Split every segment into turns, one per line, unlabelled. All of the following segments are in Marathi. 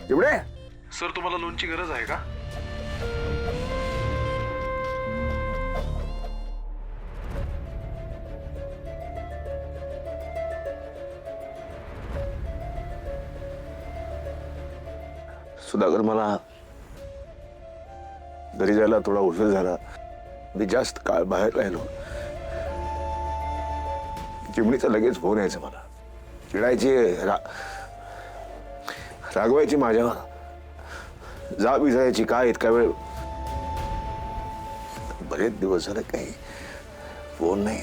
एवढे
सर तुम्हाला लोनची गरज आहे का?
सुधाकर, मला घरी जायला थोडा उशीर झाला. मी जास्त काळ बाहेर राहिलो. चिमणीचा लगेच फोन यायचा मला. चिडायची, रागवायची माझ्यावर. जाब विचारायची काय इतका वेळ. बरेच दिवस झाले काही फोन नाही.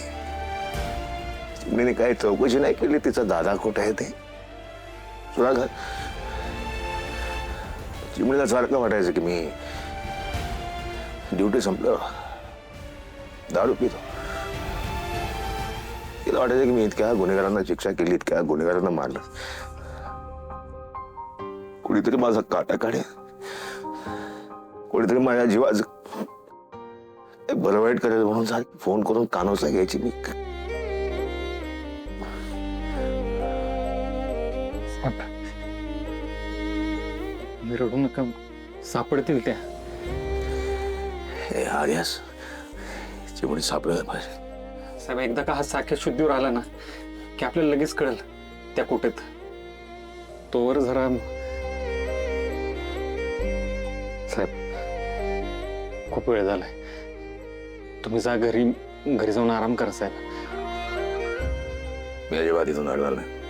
चिमणीने काही चौकशी नाही केली तिचा दादा कुठे आहे ते. सुधाकर, चिमणीला सारखं वाटायचं की मी ड्युटी संपलं दारू पितो. तिला वाटायचं की मी इतक्या गुन्हेगारांना शिक्षा केली, इतक्या गुन्हेगारांना मारलं. कुणीतरी माझा काटा काढेल, कोणीतरी माझ्या जीवाचं बरं वाईट करेल म्हणून सारखी फोन करून कानोसा घ्यायची मी.
मी रडू नका, सापडतील त्या.
हे आर्यास चिमणी सापडायला पाहिजे.
साहेब, एकदा का हा साख्या शुद्धीवर आला ना की आपल्याला लगेच कळेल त्या कुठेत. तोवर जरा साहेब खूप वेळ झालाय. तुम्ही जा घरी जाऊन आराम करा साहेब.
मी अजिबात इथून हलणार नाही.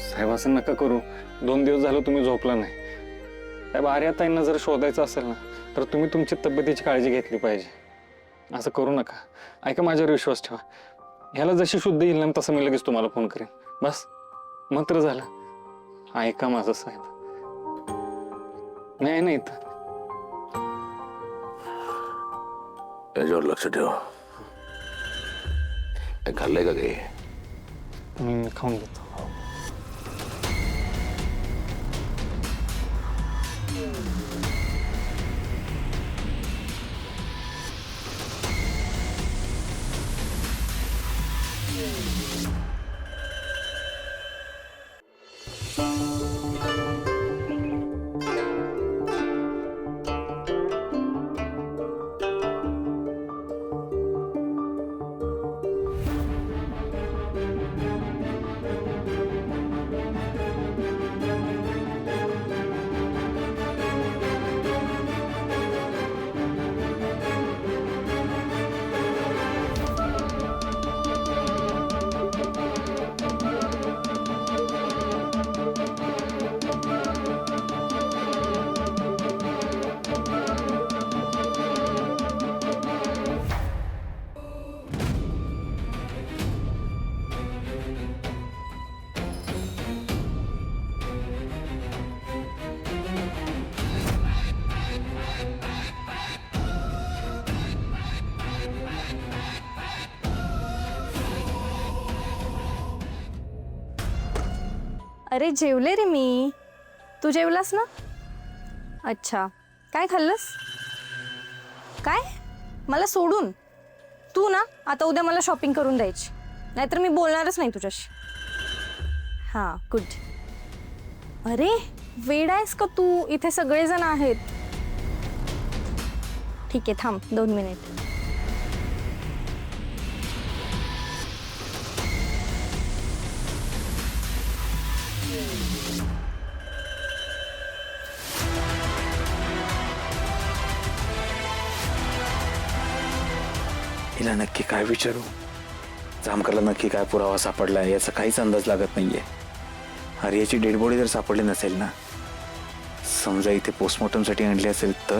साहेब असं नका करू. 2 दिवस झालं तुम्ही झोपला नाही. साहेब, आर्याताईंना जर शोधायचं असेल ना तर तुम्ही तुमची तब्येतीची काळजी घेतली पाहिजे. असं करू नका. ऐका, माझ्यावर विश्वास ठेवा. ह्याला जशी शुद्ध येईल ना तसं मी लगेच तुम्हाला फोन करेन. बस मंत्र झालं. ऐका माझं साहेब. नाही नाही
याच्यावर लक्ष ठेव. काय खाल्लंय का काही?
मी खाऊन घेतो.
अरे जेवले रे मी. तू जेवलास ना? अच्छा, काय खाल्लंस? काय मला सोडून? तू ना आता उद्या मला शॉपिंग करून द्यायची, नाहीतर मी बोलणारच नाही तुझ्याशी. हां गुड. अरे वेड आहेस का तू? इथे सगळेजण आहेत. ठीक आहे, थांब 2 मिनिट.
हिला नक्की काय विचारू? जामकरला नक्की काय पुरावा सापडलाय याचा काहीच अंदाज लागत नाहीये. आर्याची डेड बॉडी जर सापडली नसेल ना, समजा इथे पोस्टमॉर्टमसाठी आणली असेल तर,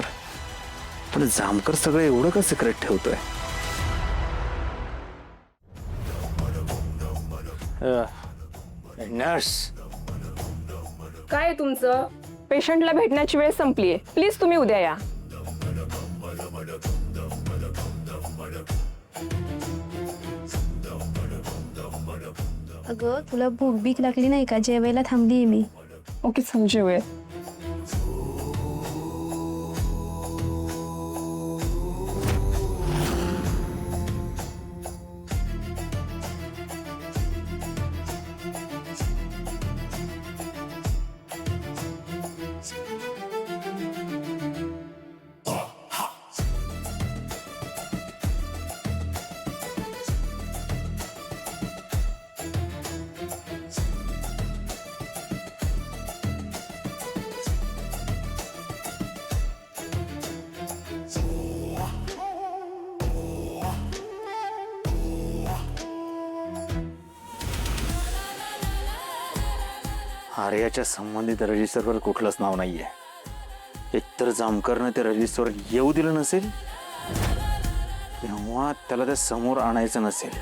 पण जामकर सगळं एवढं का सिक्रेट ठेवतोय? नर्स,
काय तुमचं? पेशंटला भेटण्याची वेळ संपलीये. प्लीज तुम्ही उद्या या.
अगं तुला भूक बीक लागली नाही का? जेवायला थांबलीये मी.
ओके, समजेऊया.
आर्याच्या संबंधित रजिस्टरवर कुठलंच नाव नाहीये. एकतर जामकरनं ते रजिस्टरवर येऊ दिलं नसेल किंवा त्याला ते समोर आणायचं नसेल.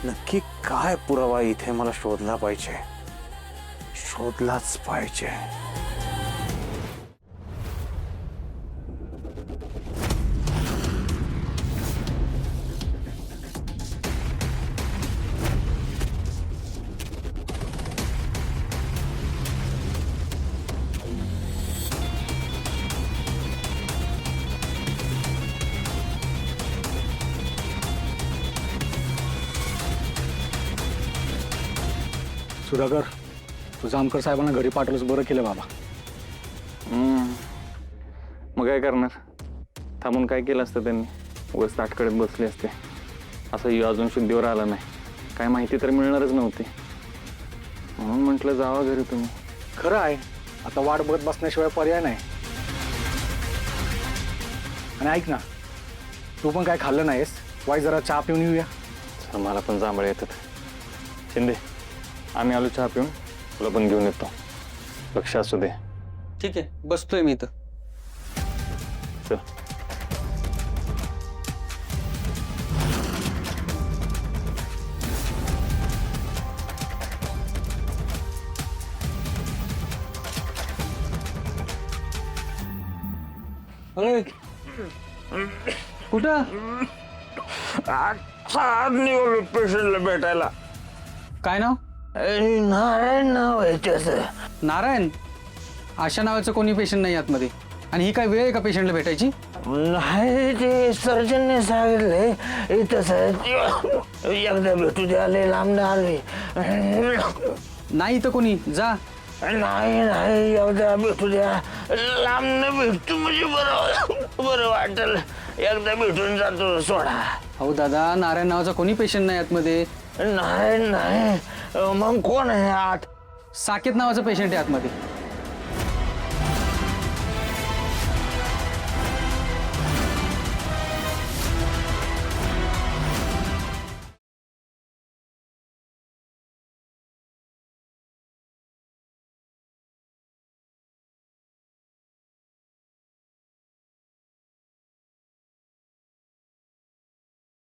नक्की काय पुरावा इथे मला शोधला पाहिजे, शोधलाच पाहिजे.
सुधाकर, तू जामकर साहेबांना घरी पाठवलंच बरं केलं बाबा.
मग काय करणार, थांबून काय केलं असतं त्यांनी, उगाच ताटकडेत बसले असते. असं अजून शुद्धीवर आला नाही, काय माहिती तर मिळणारच नव्हती. म्हणून म्हटलं जावा घरी तुम्ही.
खरं आहे, आता वाट बघत बसण्याशिवाय पर्याय नाही. आणि ऐक ना, तू पण काय खाल्लं नाहीस, वाईट जरा चहा पिऊन येऊया.
सर मला पण जांभळे येतात. शिंदे, आम्ही आलो चहा पिऊन, तुला पण घेऊन येतो. लक्ष असू दे.
ठीक आहे, बसतोय मी इथं.
चल.
अरे कुठं
आज निघालो पेशंटला भेटायला.
काय नाव?
नारायण नाव आहे त्याचं.
नारायण? आशा नावाचं कोणी पेशंट नाही आतमध्ये. आणि ही काय वेळ आहे का पेशंटला भेटायची?
नाही, ते सर्जनने सांगितले इथंच आहे, एकदा भेटू द्या, लय लांब आले.
नाही इथं कोणी, जा.
नाही नाही, एकदा भेटू द्या, लांब भेटू म्हणजे बरं वाटेल. एकदा भेटून जातो, सोडा.
अहो दादा, नारायण नावाचा कोणी पेशंट नाही आतमध्ये.
नाही नाही, मग कोण आहे आत?
साकेत नावाचं पेशंट आहे आतमध्ये.